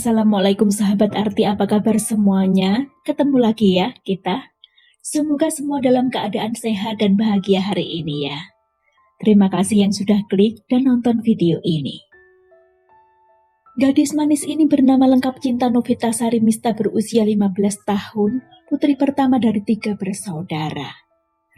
Assalamualaikum sahabat arti, apa kabar semuanya? Ketemu lagi ya kita. Semoga semua dalam keadaan sehat dan bahagia hari ini ya. Terima kasih yang sudah klik dan nonton video ini. Gadis manis ini bernama lengkap Cinta Novitasari Mista, berusia 15 tahun, putri pertama dari 3 bersaudara.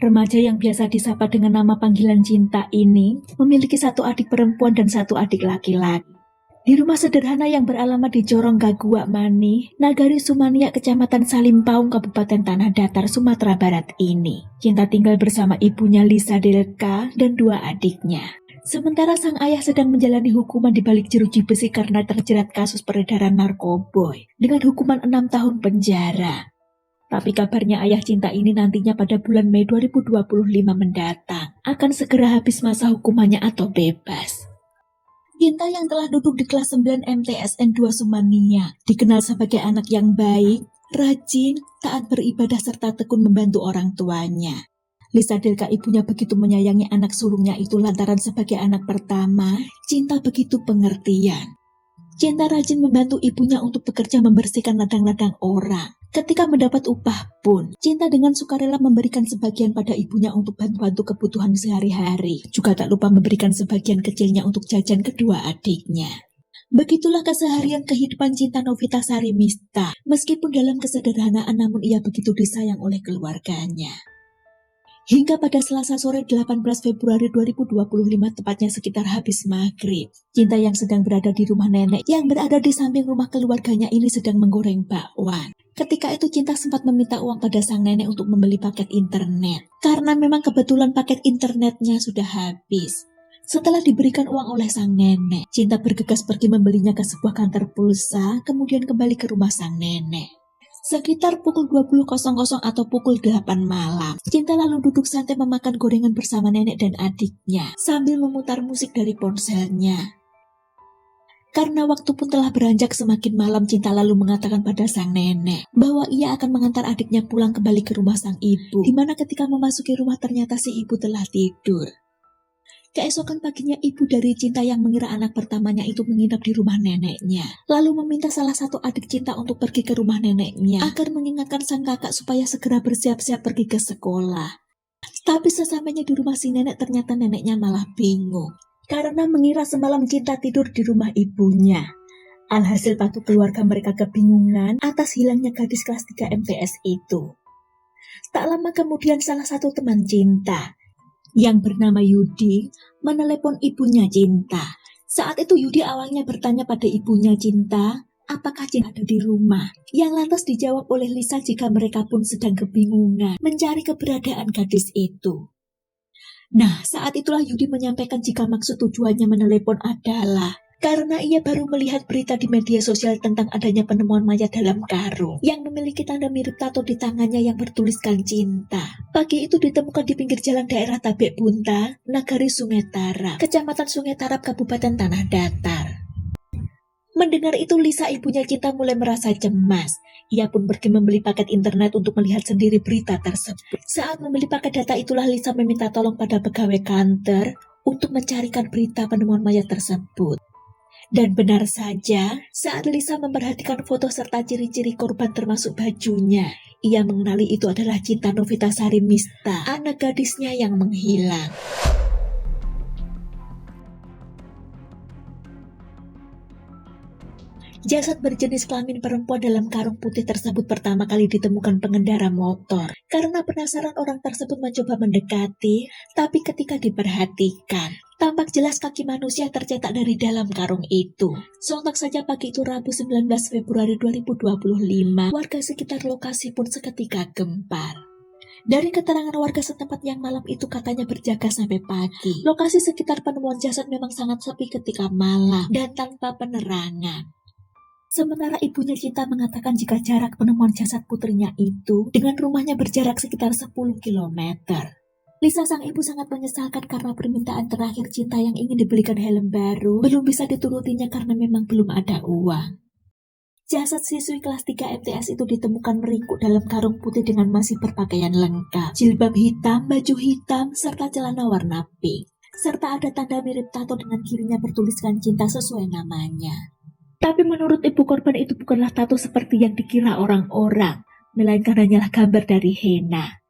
Remaja yang biasa disapa dengan nama panggilan Cinta ini memiliki 1 adik perempuan dan 1 adik laki-laki. Di rumah sederhana yang beralamat di Jorong Gagua Mani, Nagari Sumania, Kecamatan Salimpaung, Kabupaten Tanah Datar, Sumatera Barat ini, Cinta tinggal bersama ibunya Lisa Delka dan 2 adiknya. Sementara sang ayah sedang menjalani hukuman di balik jeruji besi karena terjerat kasus peredaran narkoboy dengan hukuman 6 tahun penjara. Tapi kabarnya ayah Cinta ini nantinya pada bulan Mei 2025 mendatang akan segera habis masa hukumannya atau bebas. Cinta yang telah duduk di kelas 9 MTSN 2 Sumania dikenal sebagai anak yang baik, rajin, taat beribadah serta tekun membantu orang tuanya. Lisa Delka, ibunya, begitu menyayangi anak sulungnya itu lantaran sebagai anak pertama, Cinta begitu pengertian. Cinta rajin membantu ibunya untuk bekerja membersihkan ladang-ladang orang. Ketika mendapat upah pun, Cinta dengan sukarela memberikan sebagian pada ibunya untuk bantu-bantu kebutuhan sehari-hari. Juga tak lupa memberikan sebagian kecilnya untuk jajan kedua adiknya. Begitulah keseharian kehidupan Cinta Novitasari Mista. Meskipun dalam kesederhanaan, namun ia begitu disayang oleh keluarganya. Hingga pada Selasa sore 18 Februari 2025, tepatnya sekitar habis maghrib, Cinta yang sedang berada di rumah nenek yang berada di samping rumah keluarganya ini sedang menggoreng bakwan. Ketika itu Cinta sempat meminta uang pada sang nenek untuk membeli paket internet, karena memang kebetulan paket internetnya sudah habis. Setelah diberikan uang oleh sang nenek, Cinta bergegas pergi membelinya ke sebuah kantor pulsa, kemudian kembali ke rumah sang nenek. Sekitar pukul 20.00 atau pukul 8 malam, Cinta lalu duduk santai memakan gorengan bersama nenek dan adiknya sambil memutar musik dari ponselnya. Karena waktu pun telah beranjak semakin malam, Cinta lalu mengatakan pada sang nenek bahwa ia akan mengantar adiknya pulang kembali ke rumah sang ibu, di mana ketika memasuki rumah ternyata si ibu telah tidur. Keesokan paginya ibu dari Cinta yang mengira anak pertamanya itu menginap di rumah neneknya, lalu meminta salah satu adik Cinta untuk pergi ke rumah neneknya agar mengingatkan sang kakak supaya segera bersiap-siap pergi ke sekolah. Tapi sesampainya di rumah si nenek, ternyata neneknya malah bingung karena mengira semalam Cinta tidur di rumah ibunya. Alhasil patuh keluarga mereka kebingungan atas hilangnya gadis kelas 3 MTS itu. Tak lama kemudian salah satu teman Cinta yang bernama Yudi menelepon ibunya Cinta. Saat itu Yudi awalnya bertanya pada ibunya Cinta, apakah Cinta ada di rumah? Yang lantas dijawab oleh Lisa jika mereka pun sedang kebingungan mencari keberadaan gadis itu. Nah, saat itulah Yudi menyampaikan jika maksud tujuannya menelepon adalah karena ia baru melihat berita di media sosial tentang adanya penemuan mayat dalam karung yang memiliki tanda mirip tato di tangannya yang bertuliskan Cinta. Pagi itu ditemukan di pinggir jalan daerah Tabek Bunta, Nagari Sungai Tarap, Kecamatan Sungai Tarap, Kabupaten Tanah Datar. Mendengar itu Lisa, ibunya Cinta, mulai merasa cemas. Ia pun pergi membeli paket internet untuk melihat sendiri berita tersebut. Saat membeli paket data itulah Lisa meminta tolong pada pegawai kantor untuk mencarikan berita penemuan mayat tersebut. Dan benar saja, saat Lisa memperhatikan foto serta ciri-ciri korban termasuk bajunya, ia mengenali itu adalah Cinta Novitasari Mista, anak gadisnya yang menghilang. Jasad berjenis kelamin perempuan dalam karung putih tersebut pertama kali ditemukan pengendara motor. Karena penasaran, orang tersebut mencoba mendekati, tapi ketika diperhatikan, tampak jelas kaki manusia tercetak dari dalam karung itu. Sontak saja pagi itu Rabu 19 Februari 2025, warga sekitar lokasi pun seketika gempar. Dari keterangan warga setempat yang malam itu katanya berjaga sampai pagi. Lokasi sekitar penemuan jasad memang sangat sepi ketika malam dan tanpa penerangan. Sementara ibunya Cinta mengatakan jika jarak penemuan jasad putrinya itu dengan rumahnya berjarak sekitar 10 km. Lisa sang ibu sangat menyesalkan karena permintaan terakhir Cinta yang ingin dibelikan helm baru belum bisa diturutinya karena memang belum ada uang. Jasad siswi kelas 3 MTS itu ditemukan meringkuk dalam karung putih dengan masih berpakaian lengkap, jilbab hitam, baju hitam, serta celana warna pink. Serta ada tanda mirip tato dengan kirinya bertuliskan Cinta sesuai namanya. Tapi menurut ibu korban itu bukanlah tato seperti yang dikira orang-orang, melainkan hanyalah gambar dari henna.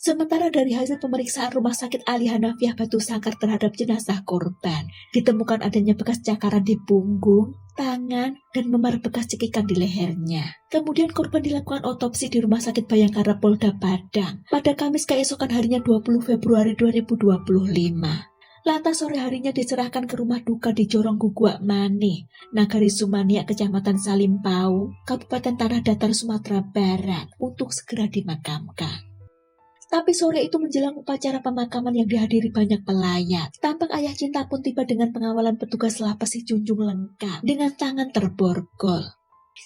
Sementara dari hasil pemeriksaan Rumah Sakit Ali Hanafiah Batu Sangkar terhadap jenazah korban, ditemukan adanya bekas cakaran di punggung, tangan, dan memar bekas cekikan di lehernya. Kemudian korban dilakukan otopsi di Rumah Sakit Bayangkara Polda Padang pada Kamis keesokan harinya 20 Februari 2025. Lantas sore harinya diserahkan ke rumah duka di Jorong Guguak Mani, Nagari Sumaniak, Kecamatan Salimpau, Kabupaten Tanah Datar, Sumatera Barat, untuk segera dimakamkan. Tapi sore itu menjelang upacara pemakaman yang dihadiri banyak pelayat, tampak ayah Cinta pun tiba dengan pengawalan petugas lapas si Junjung lengkap, dengan tangan terborgol.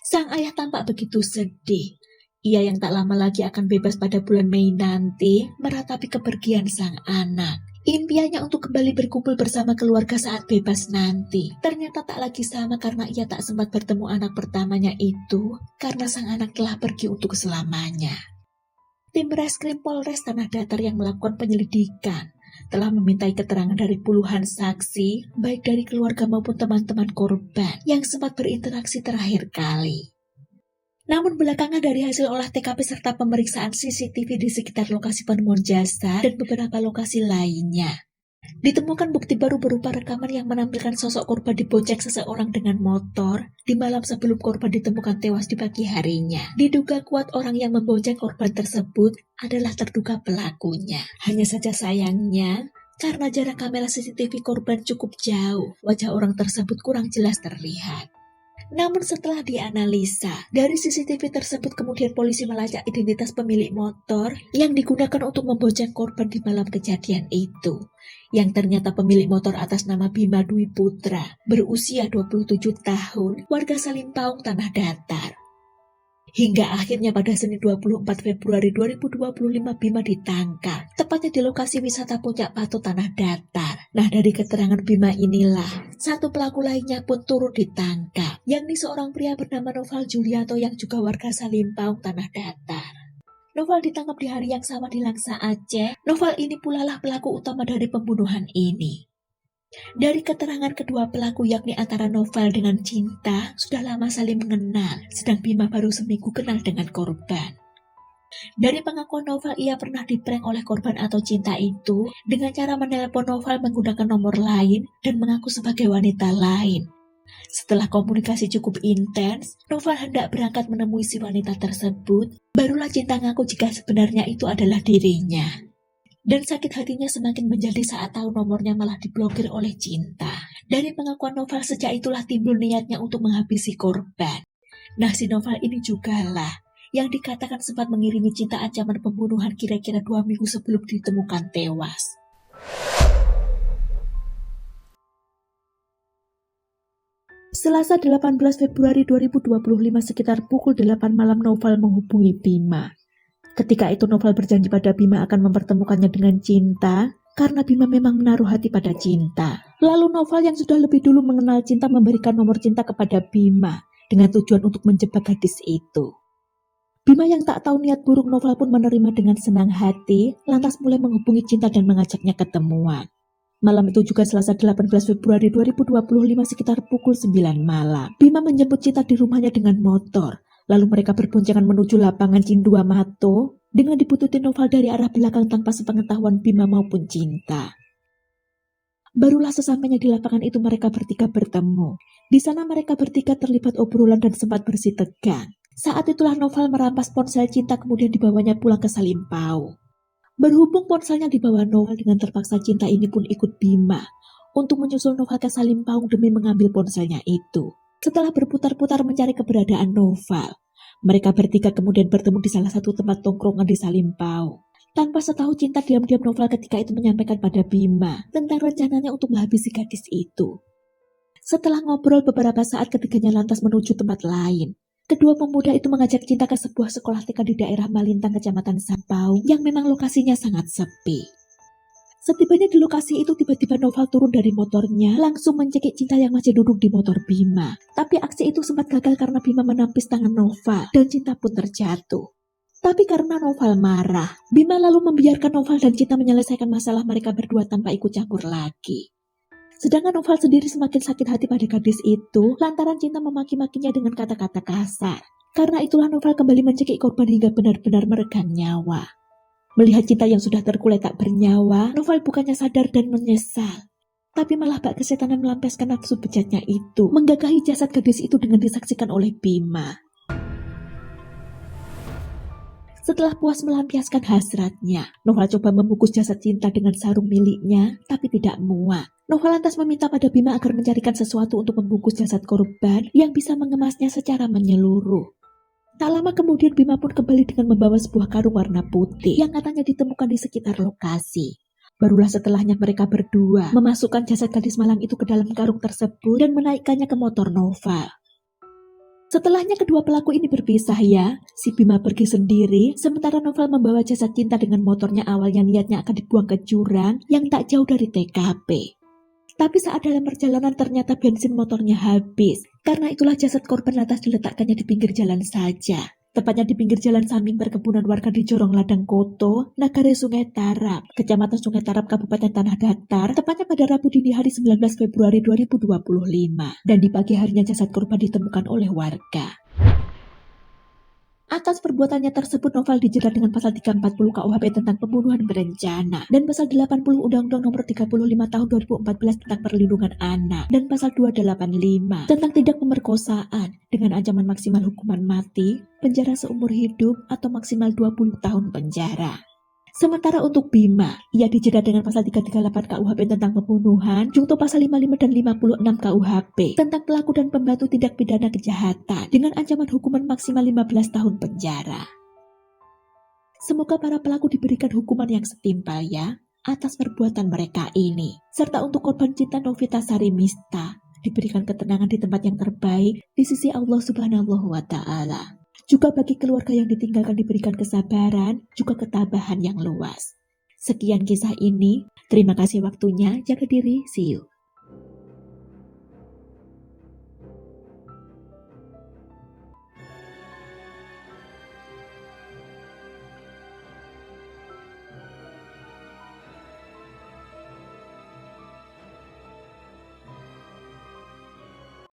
Sang ayah tampak begitu sedih. Ia yang tak lama lagi akan bebas pada bulan Mei nanti, meratapi kepergian sang anak. Impiannya untuk kembali berkumpul bersama keluarga saat bebas nanti ternyata tak lagi sama karena ia tak sempat bertemu anak pertamanya itu karena sang anak telah pergi untuk selamanya. Tim Reskrim Polres Tanah Datar yang melakukan penyelidikan telah memintai keterangan dari puluhan saksi, baik dari keluarga maupun teman-teman korban yang sempat berinteraksi terakhir kali. Namun belakangan dari hasil olah TKP serta pemeriksaan CCTV di sekitar lokasi penemuan jasad dan beberapa lokasi lainnya, ditemukan bukti baru berupa rekaman yang menampilkan sosok korban dibonceng seseorang dengan motor di malam sebelum korban ditemukan tewas di pagi harinya. Diduga kuat orang yang membonceng korban tersebut adalah terduga pelakunya. Hanya saja sayangnya, karena jarak kamera CCTV korban cukup jauh, wajah orang tersebut kurang jelas terlihat. Namun setelah dianalisa, dari CCTV tersebut kemudian polisi melacak identitas pemilik motor yang digunakan untuk membonceng korban di malam kejadian itu. Yang ternyata pemilik motor atas nama Bima Dwi Putra, berusia 27 tahun, warga Salimpaung, Tanah Datar. Hingga akhirnya pada Senin 24 Februari 2025 Bima ditangkap, tepatnya di lokasi wisata Puncak Patu Tanah Datar. Nah, dari keterangan Bima inilah, satu pelaku lainnya pun turut ditangkap, yakni seorang pria bernama Noval Julianto yang juga warga Salimpaung, Tanah Datar. Noval ditangkap di hari yang sama di Langsa, Aceh. Noval ini pula lah pelaku utama dari pembunuhan ini. Dari keterangan kedua pelaku yakni antara Noval dengan Cinta sudah lama saling mengenal, sedang Bima baru seminggu kenal dengan korban. Dari pengakuan Noval, ia pernah diprank oleh korban atau Cinta itu dengan cara menelpon Noval menggunakan nomor lain dan mengaku sebagai wanita lain. Setelah komunikasi cukup intens, Noval hendak berangkat menemui si wanita tersebut, barulah Cinta ngaku jika sebenarnya itu adalah dirinya. Dan sakit hatinya semakin menjadi saat tahu nomornya malah diblokir oleh Cinta. Dari pengakuan Noval, sejak itulah timbul niatnya untuk menghabisi korban. Nah, si Noval ini jugalah yang dikatakan sempat mengirimi Cinta ancaman pembunuhan kira-kira 2 minggu sebelum ditemukan tewas. Selasa 18 Februari 2025 sekitar pukul 8 malam Noval menghubungi Bima. Ketika itu Noval berjanji pada Bima akan mempertemukannya dengan Cinta karena Bima memang menaruh hati pada Cinta. Lalu Noval yang sudah lebih dulu mengenal Cinta memberikan nomor Cinta kepada Bima dengan tujuan untuk menjebak gadis itu. Bima yang tak tahu niat buruk Noval pun menerima dengan senang hati, lantas mulai menghubungi Cinta dan mengajaknya ketemuan. Malam itu juga Selasa 18 Februari 2025 sekitar pukul 9 malam. Bima menjemput Cinta di rumahnya dengan motor. Lalu mereka berboncengan menuju lapangan Cindua Mato dengan dibututi Noval dari arah belakang tanpa sepengetahuan Bima maupun Cinta. Barulah sesampainya di lapangan itu mereka bertiga bertemu. Di sana mereka bertiga terlibat obrolan dan sempat bersih tegang. Saat itulah Noval merampas ponsel Cinta kemudian dibawanya pulang ke Salimpau. Berhubung ponselnya dibawa Noval, dengan terpaksa Cinta ini pun ikut Bima untuk menyusul Noval ke Salimpau demi mengambil ponselnya itu. Setelah berputar-putar mencari keberadaan Noval, mereka bertiga kemudian bertemu di salah satu tempat tongkrongan di Salimpau. Tanpa setahu Cinta, diam-diam Noval ketika itu menyampaikan pada Bima tentang rencananya untuk menghabisi gadis itu. Setelah ngobrol beberapa saat, ketiganya lantas menuju tempat lain. Kedua pemuda itu mengajak Cinta ke sebuah sekolah TK di daerah Malintang, Kecamatan Sampau, yang memang lokasinya sangat sepi. Setibanya di lokasi itu, tiba-tiba Noval turun dari motornya, langsung mencekik Cinta yang masih duduk di motor Bima. Tapi aksi itu sempat gagal karena Bima menampis tangan Noval, dan Cinta pun terjatuh. Tapi karena Noval marah, Bima lalu membiarkan Noval dan Cinta menyelesaikan masalah mereka berdua tanpa ikut campur lagi. Sedangkan Noval sendiri semakin sakit hati pada gadis itu lantaran Cinta memaki-makinya dengan kata-kata kasar. Karena itulah Noval kembali mencekik korban hingga benar-benar meregang nyawa. Melihat Cinta yang sudah terkulai tak bernyawa, Noval bukannya sadar dan menyesal. Tapi malah bak kesetanan melampiaskan nafsu bejatnya itu, menggagahi jasad gadis itu dengan disaksikan oleh Bima. Setelah puas melampiaskan hasratnya, Noval coba membungkus jasad Cinta dengan sarung miliknya, tapi tidak muat. Noval lantas meminta pada Bima agar mencarikan sesuatu untuk membungkus jasad korban yang bisa mengemasnya secara menyeluruh. Tak lama kemudian Bima pun kembali dengan membawa sebuah karung warna putih yang katanya ditemukan di sekitar lokasi. Barulah setelahnya mereka berdua memasukkan jasad gadis malang itu ke dalam karung tersebut dan menaikkannya ke motor Noval. Setelahnya kedua pelaku ini berpisah ya, si Bima pergi sendiri, sementara Noval membawa jasad Cinta dengan motornya awalnya niatnya akan dibuang ke jurang yang tak jauh dari TKP. Tapi saat dalam perjalanan ternyata bensin motornya habis, karena itulah jasad korban lantas diletakkannya di pinggir jalan saja. Tepatnya di pinggir jalan samping perkebunan warga di Jorong Ladang Koto, Nagare Sungai Tarap, Kecamatan Sungai Tarap, Kabupaten Tanah Datar, tepatnya pada Rabu dini hari 19 Februari 2025. Dan di pagi harinya jasad korban ditemukan oleh warga. Atas perbuatannya tersebut Noval dijerat dengan pasal 340 KUHP tentang pembunuhan berencana dan pasal 80 Undang-Undang Nomor 35 Tahun 2014 tentang perlindungan anak dan pasal 285 tentang tindak pemerkosaan dengan ancaman maksimal hukuman mati, penjara seumur hidup atau maksimal 20 tahun penjara. Sementara untuk Bima, ia dijerat dengan pasal 338 KUHP tentang pembunuhan, junto pasal 55 dan 56 KUHP tentang pelaku dan pembantu tindak pidana kejahatan dengan ancaman hukuman maksimal 15 tahun penjara. Semoga para pelaku diberikan hukuman yang setimpal ya atas perbuatan mereka ini. Serta untuk korban Cinta Novita Sarimista diberikan ketenangan di tempat yang terbaik di sisi Allah Subhanahu wa Ta'ala. Juga bagi keluarga yang ditinggalkan diberikan kesabaran, juga ketabahan yang luas. Sekian kisah ini, terima kasih waktunya, jaga diri, see you.